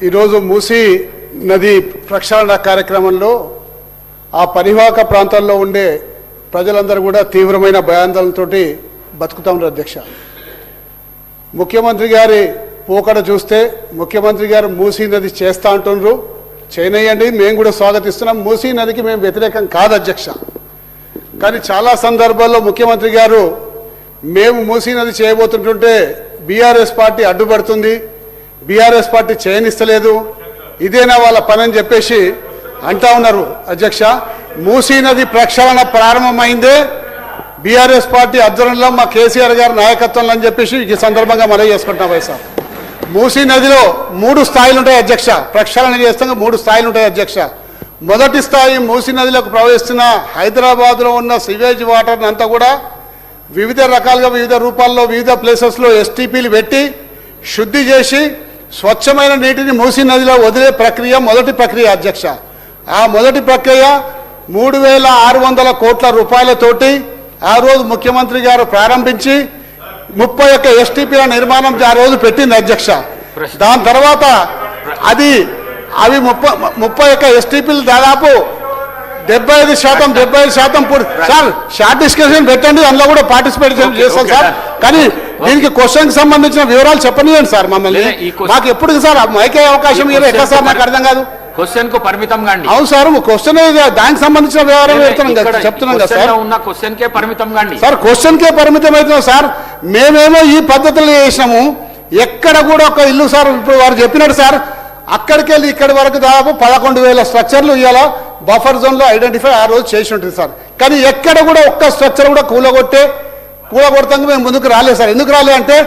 ఈరోజు మూసీ నది ప్రక్షాళన కార్యక్రమంలో ఆ పరివాహక ప్రాంతాల్లో ఉండే ప్రజలందరూ కూడా తీవ్రమైన భయాందోళనతో బతుకుతా ఉన్నారు అధ్యక్ష. ముఖ్యమంత్రి గారి పోకడ చూస్తే ముఖ్యమంత్రి గారు మూసీ నది చేస్తా అంటున్నారు, చేయనయ్యండి, మేము కూడా స్వాగతిస్తున్నాం. మూసీ నదికి మేము వ్యతిరేకం కాదు అధ్యక్ష. కానీ చాలా సందర్భాల్లో ముఖ్యమంత్రి గారు మేము మూసీ నది చేయబోతుంటుంటే బీఆర్ఎస్ పార్టీ అడ్డుపడుతుంది, బీఆర్ఎస్ పార్టీ చేయనిస్తలేదు, ఇదేనా వాళ్ళ పని అని చెప్పేసి అంటా ఉన్నారు అధ్యక్ష. మూసీ నది ప్రక్షాళన ప్రారంభమైందే బీఆర్ఎస్ పార్టీ ఆధ్వర్యంలో మా కేసీఆర్ గారి నాయకత్వంలో అని చెప్పేసి ఈ సందర్భంగా మనవి చేసుకుంటున్నాం. వైఎస్ఆర్ మూసీ నదిలో 3 స్థాయిలు ఉంటాయి అధ్యక్ష. ప్రక్షాళన చేస్తాం 3 స్థాయిలు ఉంటాయి అధ్యక్ష. మొదటి స్థాయి మూసీ నదిలోకి ప్రవహిస్తున్న హైదరాబాద్లో ఉన్న సివేజ్ వాటర్ని అంతా కూడా వివిధ రకాలుగా వివిధ రూపాల్లో వివిధ ప్లేసెస్లో ఎస్టీపీలు పెట్టి శుద్ధి చేసి స్వచ్ఛమైన నీటిని మూసీ నదిలో వదిలే ప్రక్రియ మొదటి ప్రక్రియ అధ్యక్ష. ఆ మొదటి ప్రక్రియ 3600 కోట్ల రూపాయలతోటి ఆ రోజు ముఖ్యమంత్రి గారు ప్రారంభించి 31 ఎస్టీపీల నిర్మాణం ఆ రోజు పెట్టింది అధ్యక్ష. దాని తర్వాత అవి 31 ఎస్టీపీలు దాదాపు 75% పూర్తి. సార్ షార్ట్ డిస్కషన్ పెట్టండి, అందులో కూడా పార్టిసిపేషన్ చేస్తాం సార్. కానీ దీనికి క్వశ్చన్కి సంబంధించిన వివరాలు చెప్పనియండి సార్ మమ్మల్ని. మాకు ఎప్పుడు సార్ మైకే అవకాశం ఇవ్వలేదు ఎట్లా సార్, నాకు అర్థం కాదు. క్వశ్చన్ కు పరిమితం కాండి. అవును సార్, క్వశ్చన్ దానికి సంబంధించిన వివరాలు చెప్తున్నాం కదా సార్. ఉన్న క్వశ్చన్ కే పరిమితం కాండి సార్. క్వశ్చన్ కే పరిమితం అవుతున్నాం సార్. మేమేమో ఈ పద్ధతులు చేసినాము, ఎక్కడ కూడా ఒక ఇల్లు సార్ ఇప్పుడు వారు చెప్పినట్టు సార్ అక్కడికి వెళ్ళి ఇక్కడి వరకు దాదాపు 11,000 స్ట్రక్చర్లు ఇవాళ బఫర్ జోన్లో ఐడెంటిఫై ఆ రోజు చేసి ఉంటుంది సార్. కానీ ఎక్కడ కూడా ఒక్క స్ట్రక్చర్ కూడా కూలగొడతానికి మేము ముందుకు రాలేదు సార్. ఎందుకు రాలేదు అంటే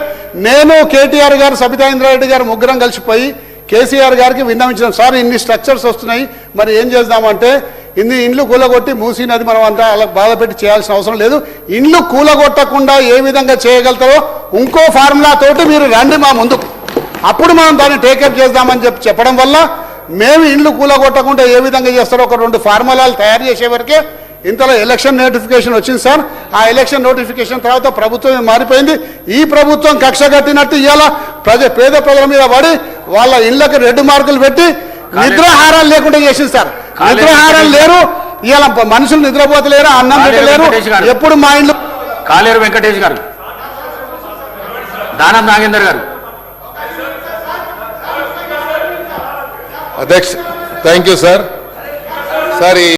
నేను కేటీఆర్ గారు సబితా ఇంద్రారెడ్డి గారు ముగ్గురం కలిసిపోయి కేసీఆర్ గారికి విన్నవించినాం. సార్ ఇన్ని స్ట్రక్చర్స్ వస్తున్నాయి, మరి ఏం చేద్దామంటే ఇన్ని ఇండ్లు కూలగొట్టి మూసీ నది మనం అంతా అలా బాధ పెట్టి చేయాల్సిన అవసరం లేదు, ఇండ్లు కూలగొట్టకుండా ఏ విధంగా చేయగలుగుతారో ఇంకో ఫార్ములా తోటి మీరు రండి మా ముందుకు, అప్పుడు మనం దాన్ని టేకప్ చేద్దామని చెప్పడం వల్ల మేము ఇండ్లు కూలగొట్టకుండా ఏ విధంగా చేస్తారో ఒక 2 ఫార్ములాలు తయారు చేసే వరకే ఇంతలో ఎలక్షన్ నోటిఫికేషన్ వచ్చింది సార్. ఆ ఎలక్షన్ నోటిఫికేషన్ తర్వాత ప్రభుత్వం మారిపోయింది. ఈ ప్రభుత్వం కక్ష కట్టినట్టు ఇవాళ పేద ప్రజల మీద పడి వాళ్ళ ఇళ్లకు 2 మార్కులు పెట్టి నిద్రాహారాలు లేకుండా చేసింది సార్. నిద్రాహారాలు లేరు, ఇవాళ మనుషులు నిద్రపోతలేరు, అన్నం పెట్టలేరు. ఎప్పుడు మా ఇంట్లో కాలేరు వెంకటేష్ గారు, దానం నాగేందర్ గారు. అధ్యక్ష థ్యాంక్ యూ సార్.